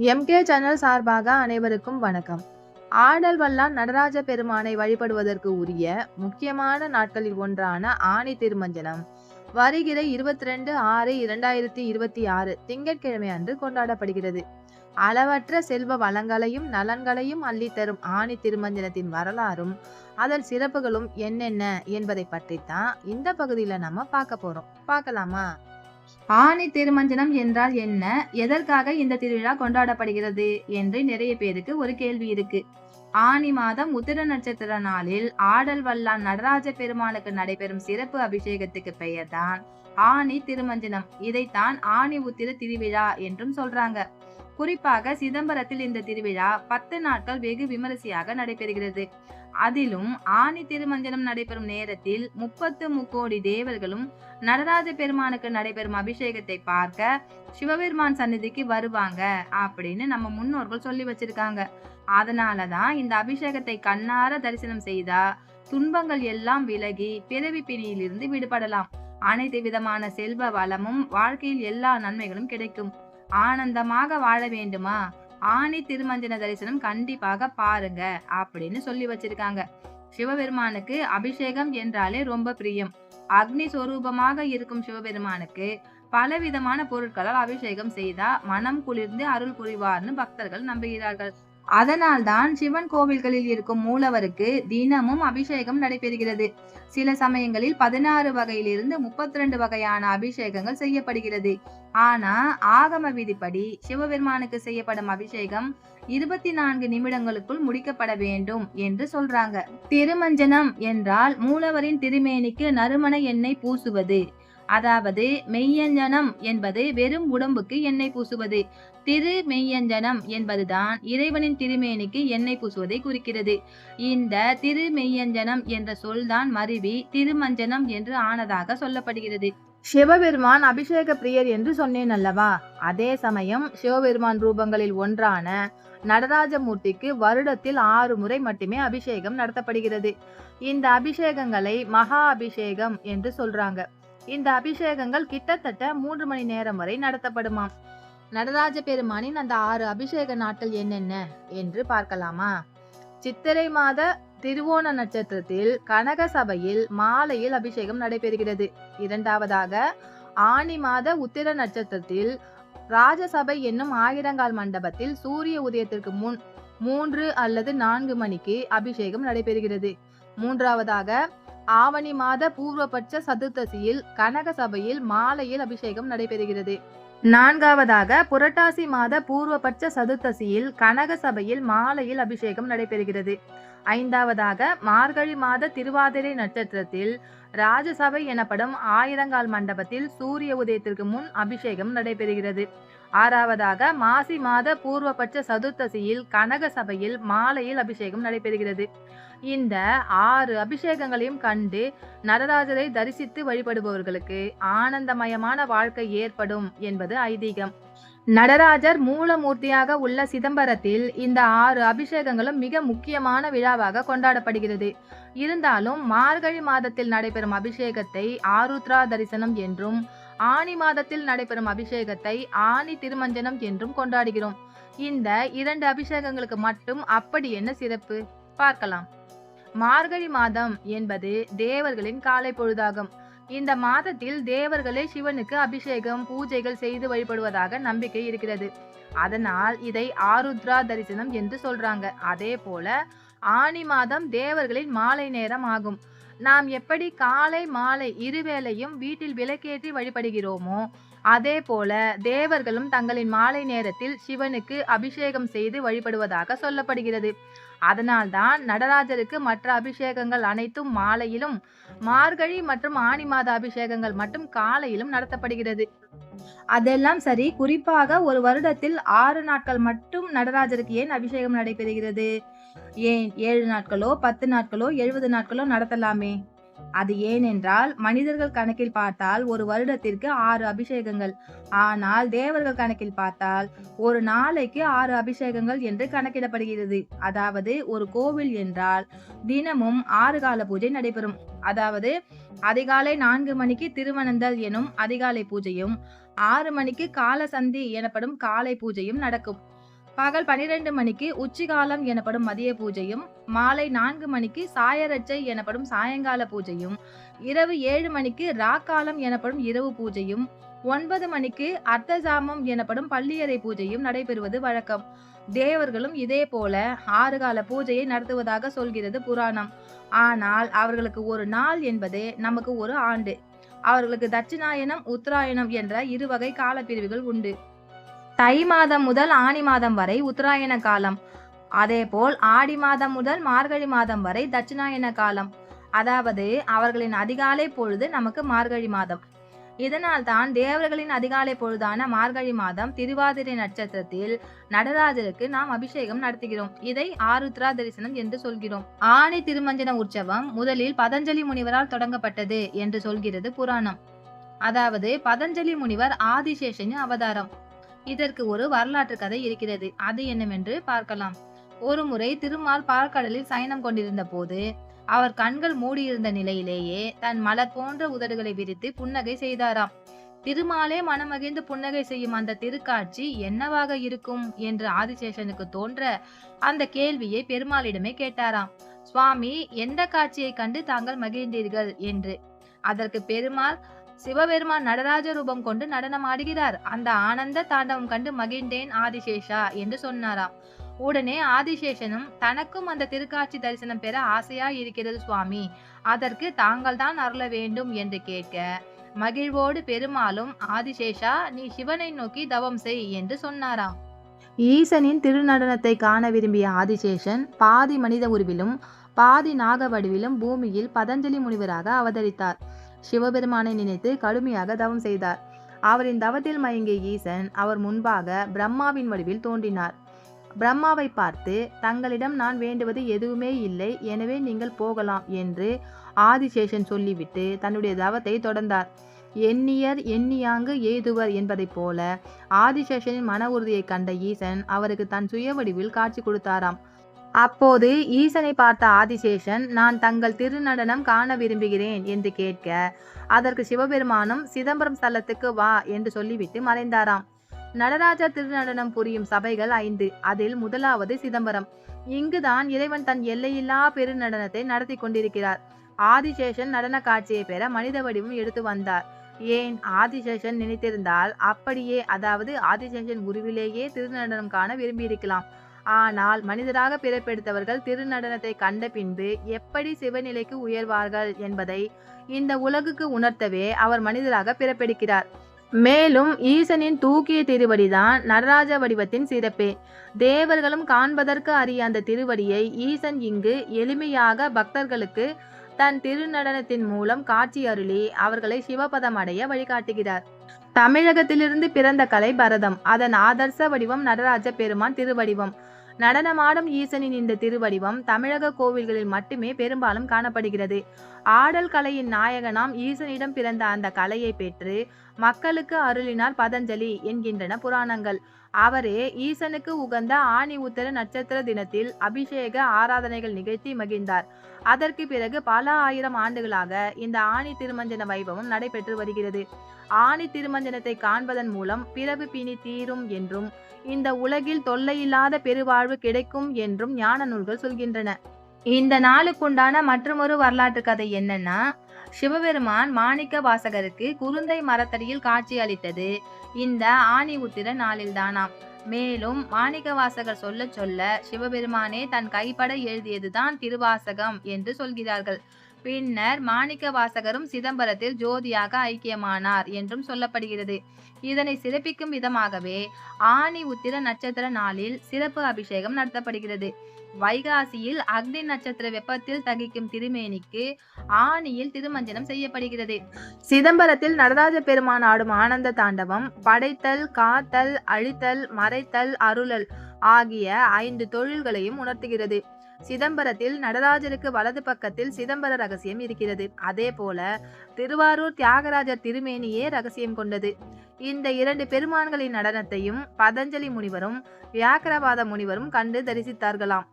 MK channel சார்பாக அனைவருக்கும் வணக்கம். ஆடல் வல்லான் நடராஜ பெருமானை வழிபடுவதற்கு உரிய முக்கியமான நாட்களில் ஒன்றான ஆனி திருமஞ்சனம் வருகிற 22/6/2026 திங்கட்கிழமை அன்று கொண்டாடப்படுகிறது. அளவற்ற செல்வ வளங்களையும் நலன்களையும் அள்ளித்தரும் ஆனி திருமஞ்சனத்தின் வரலாறும் அதன் சிறப்புகளும் என்னென்ன என்பதை பற்றித்தான் இந்த பகுதியில நம்ம பார்க்க போறோம். பார்க்கலாமா? ஆனி திருமஞ்சனம் என்றால் என்ன, எதற்காக இந்த திருவிழா கொண்டாடப்படுகிறது என்று நிறைய பேருக்கு ஒரு கேள்வி இருக்கு. ஆனி மாதம் உத்திர நட்சத்திர நாளில் ஆடல் வல்லான் நடராஜ பெருமானுக்கு நடைபெறும் சிறப்பு அபிஷேகத்துக்கு பெயர்தான் ஆனி திருமஞ்சனம். இதைத்தான் ஆனி உத்திர திருவிழா என்றும் சொல்றாங்க. குறிப்பாக சிதம்பரத்தில் இந்த திருவிழா 10 நாட்கள் வெகு விமரிசையாக நடைபெறுகிறது. அதிலும் ஆனி திருமஞ்சனம் நடைபெறும் நேரத்தில் 30 முக்கோடி தேவர்களும் நடராஜ பெருமானுக்கு நடைபெறும் அபிஷேகத்தை பார்க்க சிவபெருமான் சந்நிதிக்கு வருவாங்க அப்படின்னு நம்ம முன்னோர்கள் சொல்லி வச்சிருக்காங்க. அதனாலதான் இந்த அபிஷேகத்தை கண்ணார தரிசனம் செய்தா துன்பங்கள் எல்லாம் விலகி பிறவி பிணியிலிருந்து விடுபடலாம். அனைத்து விதமான செல்வ வளமும் வாழ்க்கையில் எல்லா நன்மைகளும் கிடைக்கும். ஆனந்தமாக வாழ வேண்டுமா? ஆனி திருமஞ்சன தரிசனம் கண்டிப்பாக பாருங்க அப்படின்னு சொல்லி வச்சிருக்காங்க. சிவபெருமானுக்கு அபிஷேகம் என்றாலே ரொம்ப பிரியம். அக்னி சொரூபமாக இருக்கும் சிவபெருமானுக்கு பலவிதமான பொருட்களால் அபிஷேகம் செய்தா மனம் குளிர்ந்து அருள் புரிவார்னு பக்தர்கள் நம்புகிறார்கள். அதனால்தான் சிவன் கோவில்களில் இருக்கும் மூலவருக்கு தினமும் அபிஷேகம் நடைபெறுகிறது. சில சமயங்களில் 16 வகையிலிருந்து 32 வகையான அபிஷேகங்கள் செய்யப்படுகிறது. ஆனா ஆகம விதிப்படி சிவபெருமானுக்கு செய்யப்படும் அபிஷேகம் 24 நிமிடங்களுக்குள் முடிக்கப்பட வேண்டும் என்று சொல்றாங்க. திருமஞ்சனம் என்றால் மூலவரின் திருமேனிக்கு நறுமண எண்ணெய் பூசுவது. அதாவது மெய்யஞ்சனம் என்பது வெறும் உடம்புக்கு எண்ணெய் பூசுவது. திரு மெய்யஞ்சனம் என்பதுதான் இறைவனின் திருமேனிக்கு எண்ணெய் பூசுவதை குறிக்கிறது. இந்த திரு மெய்யஞ்சனம் என்ற சொல்தான் மருவி திருமஞ்சனம் என்று ஆனதாக சொல்லப்படுகிறது. சிவபெருமான் அபிஷேக பிரியர் என்று சொன்னேன் அல்லவா? அதே சமயம் சிவபெருமான் ரூபங்களில் ஒன்றான நடராஜமூர்த்திக்கு வருடத்தில் 6 முறை மட்டுமே அபிஷேகம் நடத்தப்படுகிறது. இந்த அபிஷேகங்களை மகா அபிஷேகம் என்று சொல்றாங்க. இந்த அபிஷேகங்கள் கிட்டத்தட்ட 3 மணி நேரம் வரை நடத்தப்படுமாம். நடராஜ பெருமானின் அந்த 6 அபிஷேக நாட்கள் என்னென்ன என்று பார்க்கலாமா? சித்திரை மாத திருவோண நட்சத்திரத்தில் கனக சபையில் மாலையில் அபிஷேகம் நடைபெறுகிறது. இரண்டாவதாக ஆனி மாத உத்திர நட்சத்திரத்தில் ராஜசபை என்னும் ஆயிரங்கால் மண்டபத்தில் சூரிய உதயத்திற்கு முன் 3 அல்லது 4 மணிக்கு அபிஷேகம் நடைபெறுகிறது. மூன்றாவதாக ஆவணி மாத பூர்வபட்ச சதுர்த்தசியில் கனக சபையில் மாலையில் அபிஷேகம் நடைபெறுகிறது. நான்காவதாக புரட்டாசி மாத பூர்வபட்ச சதுர்த்தசியில் கனக சபையில் மாலையில் அபிஷேகம் நடைபெறுகிறது. ஐந்தாவதாக மார்கழி மாத திருவாதிரை நட்சத்திரத்தில் ராஜசபை எனப்படும் ஆயிரங்கால் மண்டபத்தில் சூரிய உதயத்திற்கு முன் அபிஷேகம் நடைபெறுகிறது. ஆறாவதாக மாசி மாத பூர்வபட்ச சதுர்த்தசியில் கனக சபையில் மாலையில் அபிஷேகம் நடைபெறுகிறது. இந்த 6 அபிஷேகங்களையும் கண்டு நடராஜரை தரிசித்து வழிபடுபவர்களுக்கு ஆனந்தமயமான வாழ்க்கை ஏற்படும் என்பது ஐதீகம். நடராஜர் மூலமூர்த்தியாக உள்ள சிதம்பரத்தில் இந்த 6 அபிஷேகங்களும் மிக முக்கியமான விழாவாக கொண்டாடப்படுகிறது. இருந்தாலும் மார்கழி மாதத்தில் நடைபெறும் அபிஷேகத்தை ஆருத்ரா தரிசனம் என்றும், ஆனி மாதத்தில் நடைபெறும் அபிஷேகத்தை ஆனி திருமஞ்சனம் என்றும் கொண்டாடுகிறோம். இந்த 2 அபிஷேகங்களுக்கு மட்டும் அப்படி என்ன சிறப்பு பார்க்கலாம். மார்கழி மாதம் என்பது தேவர்களின் காலை பொழுதாகும். இந்த மாதத்தில் தேவர்களே சிவனுக்கு அபிஷேகம் பூஜைகள் செய்து வழிபடுவதாக நம்பிக்கை இருக்கிறது. அதனால் இதை ஆருத்ரா தரிசனம் என்று சொல்றாங்க. அதே போல ஆனி மாதம் தேவர்களின் மாலை நேரம் ஆகும். நாம் எப்படி காலை மாலை இருவேளையும் வீட்டில் விளக்கேற்றி வழிபடுகிறோமோ அதே போல தேவர்களும் தங்களின் மாலை நேரத்தில் சிவனுக்கு அபிஷேகம் செய்து வழிபடுவதாக சொல்லப்படுகிறது. அதனால்தான் நடராஜருக்கு மற்ற அபிஷேகங்கள் அனைத்தும் மாலையிலும், மார்கழி மற்றும் ஆனி மாத அபிஷேகங்கள் மட்டும் காலையிலும் நடத்தப்படுகிறது. அதெல்லாம் சரி, குறிப்பாக ஒரு வருடத்தில் 6 நாட்கள் மட்டும் நடராஜருக்கு ஏன் அபிஷேகம் நடைபெறுகிறது? ஏன் 7 நாட்களோ 10 நாட்களோ 70 நாட்களோ நடத்தலாமே? அது ஏனென்றால் மனிதர்கள் கணக்கில் பார்த்தால் ஒரு வருடத்திற்கு 6 அபிஷேகங்கள். ஆனால் தேவர்கள் கணக்கில் பார்த்தால் ஒரு நாளைக்கு 6 அபிஷேகங்கள் என்று கணக்கிடப்படுகிறது. அதாவது ஒரு கோவில் என்றால் தினமும் 6 கால பூஜை நடைபெறும். அதாவது அதிகாலை 4 மணிக்கு திருவனந்தல் எனும் அதிகாலை பூஜையும், 6 மணிக்கு கால சந்தி எனப்படும் காலை பூஜையும் நடக்கும். பகல் 12 மணிக்கு உச்சிகாலம் எனப்படும் மதிய பூஜையும், மாலை 4 மணிக்கு சாயரட்சை எனப்படும் சாயங்கால பூஜையும், இரவு 7 மணிக்கு ராக்காலம் எனப்படும் இரவு பூஜையும், 9 மணிக்கு அர்த்தஜாமம் எனப்படும் பள்ளியறை பூஜையும் நடைபெறுவது வழக்கம். தேவர்களும் இதே போல 6 கால பூஜையை நடத்துவதாக சொல்கிறது புராணம். ஆனால் அவர்களுக்கு ஒரு நாள் என்பது நமக்கு ஒரு ஆண்டு. அவர்களுக்கு தட்சிணாயனம், உத்தராயணம் என்ற 2 வகை காலப்பிரிவுகள் உண்டு. தை மாதம் முதல் ஆனி மாதம் வரை உத்தராயண காலம். அதேபோல் ஆடி மாதம் முதல் மார்கழி மாதம் வரை தட்சிணாயன காலம். அதாவது அவர்களின் அதிகாலை பொழுது நமக்கு மார்கழி மாதம். இதனால் தான் தேவர்களின் அதிகாலை பொழுதான மார்கழி மாதம் திருவாதிரை நட்சத்திரத்தில் நடராஜருக்கு நாம் அபிஷேகம் நடத்துகிறோம். இதை ஆருத்ரா தரிசனம் என்று சொல்கிறோம். ஆணி திருமஞ்சன உற்சவம் முதலில் பதஞ்சலி முனிவரால் தொடங்கப்பட்டது என்று சொல்கிறது புராணம். அதாவது பதஞ்சலி முனிவர் ஆதிசேஷனின் அவதாரம். இதற்கு ஒரு வரலாற்று கதை இருக்கிறது. அது என்னவென்று பார்க்கலாம். ஒரு முறை திருமால் பாற்கடலில் சயனம் கொண்டிருந்த போது அவர் கண்கள் மூடியிருந்த நிலையிலேயே தன் மலர் போன்ற உதடுகளை விரித்து புன்னகை செய்தாராம். திருமாலே மனமகிழ்ந்து புன்னகை செய்யும் அந்த திருக்காட்சி என்னவாக இருக்கும் என்று ஆதிசேஷனுக்கு தோன்ற அந்த கேள்வியை பெருமாளிடமே கேட்டாராம். சுவாமி, எந்த காட்சியை கண்டு தாங்கள் மகிழ்ந்தீர்கள் என்று. அதற்கு பெருமாள், சிவபெருமான் நடராஜ ரூபம் கொண்டு நடனம் ஆடுகிறார், அந்த ஆனந்த தாண்டவம் கண்டு மகிழ்ந்தேன் ஆதிசேஷா என்று சொன்னாராம். உடனே ஆதிசேஷனும் தனக்கும் அந்த திருக்காட்சி தரிசனம் பெற ஆசையா இருக்கிறது சுவாமி, அதற்கு தாங்கள் தான் அருள வேண்டும் என்று கேட்க, மகிழ்வோடு பெருமாளும், ஆதிசேஷா, நீ சிவனை நோக்கி தவம் செய் என்று சொன்னாராம். ஈசனின் திருநடனத்தை காண விரும்பிய ஆதிசேஷன் பாதி மனித உருவிலும் பாதி நாக வடிவிலும் பூமியில் பதஞ்சலி முனிவராக அவதரித்தார். சிவபெருமானை நினைத்து கடுமையாக தவம் செய்தார். அவரின் தவத்தில் மயங்கிய ஈசன் அவர் முன்பாக பிரம்மாவின் வடிவில் தோன்றினார். பிரம்மாவை பார்த்து, தங்களிடம் நான் வேண்டுவது எதுவுமே இல்லை, எனவே நீங்கள் போகலாம் என்று ஆதிசேஷன் சொல்லிவிட்டு தன்னுடைய தவத்தை தொடர்ந்தார். எண்ணியர் எண்ணியாங்கு எய்துவர் என்பதைப் போல ஆதிசேஷனின் மன உறுதியை கண்ட ஈசன் அவருக்கு தன் சுய வடிவில் காட்சி கொடுத்தாராம். அப்போது ஈசனை பார்த்த ஆதிசேஷன், நான் தங்கள் திருநடனம் காண விரும்புகிறேன் என்று கேட்க, அதற்கு சிவபெருமானும் சிதம்பரம் ஸ்தலத்துக்கு வா என்று சொல்லிவிட்டு மறைந்தாராம். நடராஜர் திருநடனம் புரியும் சபைகள் 5. அதில் முதலாவது சிதம்பரம். இங்குதான் இறைவன் தன் எல்லையில்லா பெருநடனத்தை நடத்தி கொண்டிருக்கிறார். ஆதிசேஷன் நடன காட்சியை பெற மனித வடிவம் எடுத்து வந்தார். ஏன், ஆதிசேஷன் நினைத்திருந்தால் அப்படியே, அதாவது ஆதிசேஷன் உருவிலேயே திருநடனம் காண விரும்பியிருக்கலாம். ஆனால் மனிதராக பிறப்பெடுத்தவர்கள் திருநடனத்தை கண்ட பின்பு எப்படி சிவநிலைக்கு உயர்வார்கள் என்பதை இந்த உலகுக்கு உணர்த்தவே அவர் மனிதராக பிறப்பெடுக்கிறார். மேலும் ஈசனின் தூக்கிய திருவடிதான் நடராஜ வடிவத்தின் சிறப்பே. தேவர்களும் காண்பதற்கு அரிய அந்த திருவடியை ஈசன் இங்கு எளிமையாக பக்தர்களுக்கு தன் திருநடனத்தின் மூலம் காட்சி அருளி அவர்களை சிவபதம் அடைய வழிகாட்டுகிறார். தமிழகத்திலிருந்து பிறந்த கலை பரதம். அதன் ஆதர்ச வடிவம் நடராஜ பெருமான் திருவடிவம். நடனமாடும் ஈசனின் இந்த திருவடிவம் தமிழக கோவில்களில் மட்டுமே பெரும்பாலும் காணப்படுகிறது. ஆடல் கலையின் நாயகனாம் ஈசனிடம் பிறந்த அந்த கலையை பெற்று மக்களுக்கு அருளினார் பதஞ்சலி என்கின்றன புராணங்கள். அவரே ஈசனுக்கு உகந்த ஆனி உத்தர நட்சத்திர தினத்தில் அபிஷேக ஆராதனைகள் நிகழ்த்தி மகிழ்ந்தார். அதற்கு பிறகு பல ஆயிரம் ஆண்டுகளாக இந்த ஆனி திருமஞ்சன வைபவம் நடைபெற்று வருகிறது. ஆனி திருமஞ்சனத்தை காண்பதன் மூலம் பிறப்பு பிணி தீரும் என்றும் இந்த உலகில் தொல்லையில்லாத பெருவாழ்வு கிடைக்கும் என்றும் ஞான நூல்கள் சொல்கின்றன. இந்த நாளுக்குண்டான மற்றொரு வரலாற்று கதை என்னன்னா, சிவபெருமான் மாணிக்க வாசகருக்கு குருந்தை மரத்தடியில் காட்சி அளித்தது இந்த ஆனி உத்திர நாளில்தானாம். மேலும் மாணிக்க வாசகர் சொல்ல சொல்ல சிவபெருமானே தன் கைப்பட எழுதியதுதான் திருவாசகம் என்று சொல்கிறார்கள். பின்னர் மாணிக்க வாசகரும் சிதம்பரத்தில் ஜோதியாக ஐக்கியமானார் என்றும் சொல்லப்படுகிறது. இதனை சிறப்பிக்கும் விதமாகவே ஆனி உத்திர நட்சத்திர நாளில் சிறப்பு அபிஷேகம் நடத்தப்படுகிறது. வைகாசியில் அக்னி நட்சத்திர வெப்பத்தில் தகிக்கும் திருமேனிக்கு ஆனியில் திருமஞ்சனம் செய்யப்படுகிறது. சிதம்பரத்தில் நடராஜ பெருமான் ஆடும் ஆனந்த தாண்டவம் படைத்தல், காத்தல், அழித்தல், மறைத்தல், அருளல் ஆகிய 5 தொழில்களையும் உணர்த்துகிறது. சிதம்பரத்தில் நடராஜருக்கு வலது பக்கத்தில் சிதம்பர ரகசியம் இருக்கிறது. அதே போல திருவாரூர் தியாகராஜர் திருமேனியே ரகசியம் கொண்டது. இந்த 2 பெருமான்களின் நடனத்தையும் பதஞ்சலி முனிவரும் வியாக்கிரபாத முனிவரும் கண்டு தரிசித்தார்களாம்.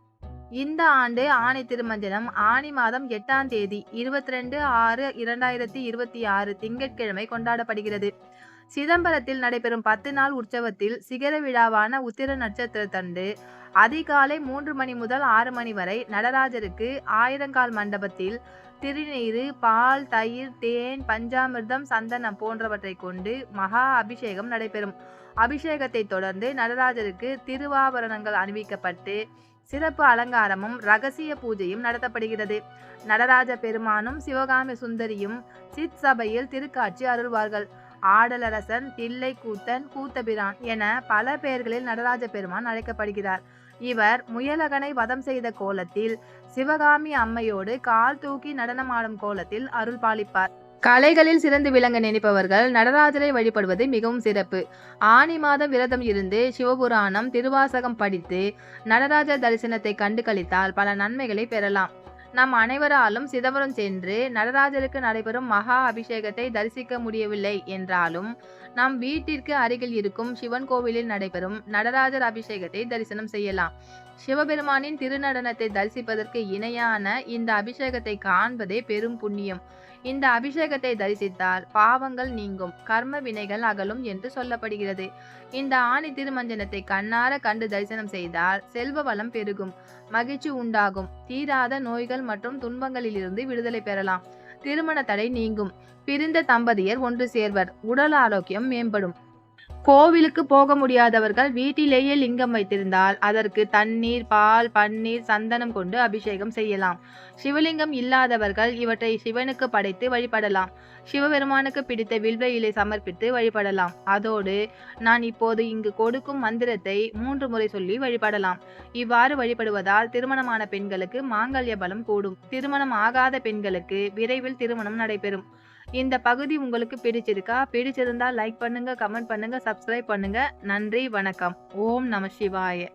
இந்த ஆண்டு ஆனி திருமஞ்சனம் ஆனி மாதம் 8ஆம் தேதி 22/6/2026 திங்கட்கிழமை கொண்டாடப்படுகிறது. சிதம்பரத்தில் நடைபெறும் 10 நாள் உற்சவத்தில் சிகர விழாவான உத்திர நட்சத்திரத்தன்று அதிகாலை 3 மணி முதல் 6 மணி வரை நடராஜருக்கு ஆயிரங்கால் மண்டபத்தில் திருநீறு, பால், தயிர், தேன், பஞ்சாமிர்தம், சந்தனம் போன்றவற்றை கொண்டு மகா அபிஷேகம் நடைபெறும். அபிஷேகத்தை தொடர்ந்து நடராஜருக்கு திருவாபரணங்கள் அணிவிக்கப்பட்டு சிறப்பு அலங்காரமும் ரகசிய பூஜையும் நடத்தப்படுகிறது. நடராஜ பெருமானும் சிவகாமி சுந்தரியும் சித் சபையில் திருக்காட்சி அருள்வார்கள். ஆடலரசன், தில்லை கூத்தன், கூத்தபிரான் என பல பெயர்களில் நடராஜ பெருமான் அழைக்கப்படுகிறார். இவர் முயலகனை வதம் செய்த கோலத்தில் சிவகாமி அம்மையோடு கால் தூக்கி நடனமாடும் கோலத்தில் அருள் பாலிப்பார். கலைகளில் சிறந்து விளங்க நினைப்பவர்கள் நடராஜரை வழிபடுவது மிகவும் சிறப்பு. ஆனி மாதம் விரதம் இருந்து சிவபுராணம், திருவாசகம் படித்து நடராஜர் தரிசனத்தை கண்டு கழித்தால் பல நன்மைகளை பெறலாம். நம் அனைவராலும் சிதம்பரம் சென்று நடராஜருக்கு நடைபெறும் மகா அபிஷேகத்தை தரிசிக்க முடியவில்லை என்றாலும் நம் வீட்டிற்கு அருகில் இருக்கும் சிவன் கோவிலில் நடைபெறும் நடராஜர் அபிஷேகத்தை தரிசனம் செய்யலாம். சிவபெருமானின் திருநடனத்தை தரிசிப்பதற்கு இணையான இந்த அபிஷேகத்தை காண்பதே பெரும் புண்ணியம். இந்த அபிஷேகத்தை தரிசித்தால் பாவங்கள் நீங்கும், கர்ம வினைகள் அகலும் என்று சொல்லப்படுகிறது. இந்த ஆணி திருமஞ்சனத்தை கண்ணார கண்டு தரிசனம் செய்தால் செல்வ வளம் பெருகும், மகிழ்ச்சி உண்டாகும், தீராத நோய்கள் மற்றும் துன்பங்களிலிருந்து விடுதலை பெறலாம், திருமண தடை நீங்கும், பிரிந்த தம்பதியர் ஒன்று சேர்வர், உடல் ஆரோக்கியம் மேம்படும். கோவிலுக்கு போக முடியாதவர்கள் வீட்டிலேயே லிங்கம் வைத்திருந்தால் அதற்கு தண்ணீர், பால், பன்னீர், சந்தனம் கொண்டு அபிஷேகம் செய்யலாம். சிவலிங்கம் இல்லாதவர்கள் இவற்றை சிவனுக்கு படைத்து வழிபடலாம். சிவபெருமானுக்கு பிடித்த வில்வ இலை சமர்ப்பித்து வழிபடலாம். அதோடு நான் இப்போது இங்கு கொடுக்கும் மந்திரத்தை 3 முறை சொல்லி வழிபடலாம். இவ்வாறு வழிபடுவதால் திருமணமான பெண்களுக்கு மாங்கல்ய பலம் கூடும். திருமணம் ஆகாத பெண்களுக்கு விரைவில் திருமணம் நடைபெறும். இந்த பகுதி உங்களுக்கு பிடிச்சிருக்கா? பிடிச்சிருந்தா லைக் பண்ணுங்க, கமெண்ட் பண்ணுங்க, சப்ஸ்கிரைப் பண்ணுங்க. நன்றி, வணக்கம். ஓம் நம சிவாய.